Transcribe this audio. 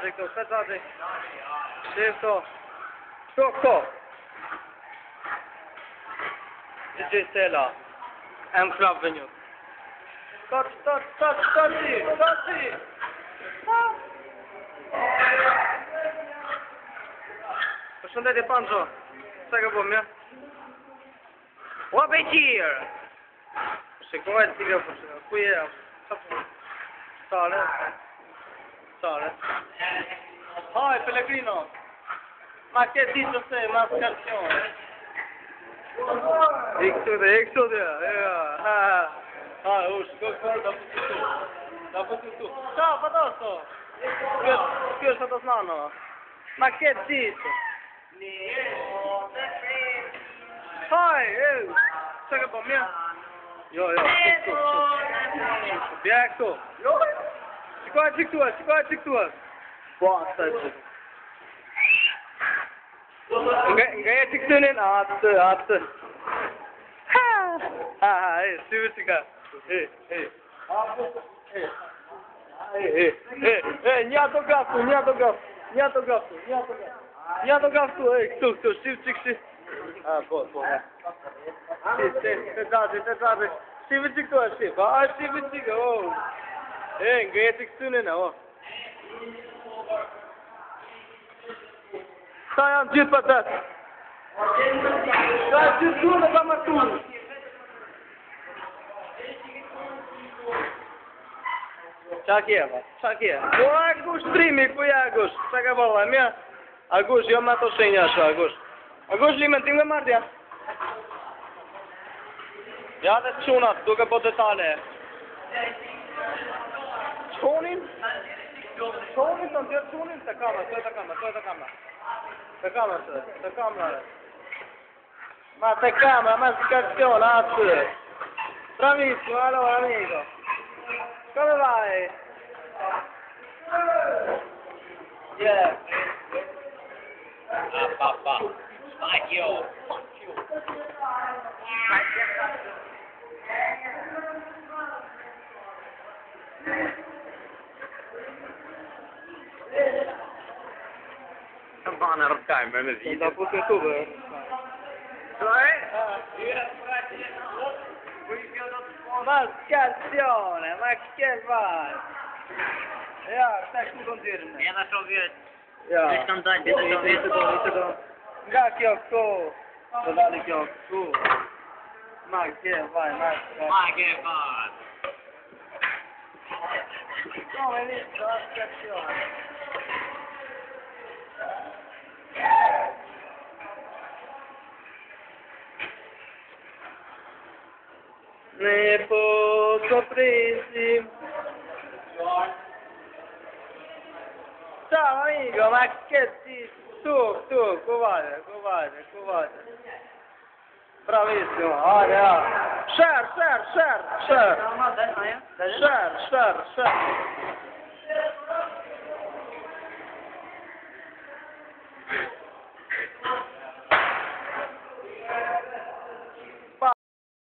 Këto, petate. Këto. Këto. DJ Stella. Club Venue. Stati. Përshëndetje Pancho. Sa ka po mja? What be here? Shikoj ti kjo përshëndetje. Ku je? Sale. Hi Pellegrino. Ma che dici sei, mascarcione? Exodia. Dopo tu. Ciao, Padosto. Che sto tornando? Ma che dici? Hi, sai che po' mia? Yo. Bianco. Shikoj tua. Po, stai. Nga e të këtënin, atë. Syvë që ka. Një autografu. Këtu, syvë që kështë. Po. Të zati. Syvë që këtu është, syvë që ka, nga e të këtënin, Sa janë gjithë për tëtë? Sa janë gjithë të në të mërtunë? Qa kje? Po Agush trimi, ku je Agush? Qa ka bëlla, mja? Agush, jo me ato shenja shë, Agush. Agush, limen, tim nga mardja? Ja dhe të qunat, duke po detale. Qonin? Qonin, të në tjerë qonin? Të kamera. Të kamera. Ma te camera, ma scazione, Bravissimo, allora amico. Come vai? Yeah. Papà. Fuck you. Bana rëkajmë me vite. Da putë në tube. Ma scazione, ma che vai? Ja, stai ku të ndyrën. Jena shovjet. Ja. Nga kjo këtu. Të dali kjo këtu. Ma che vai. Come visto la scazione? Ne posso presi. Ciao amico, ma che dici? Tu, covade. Bravissimo, allora. Share.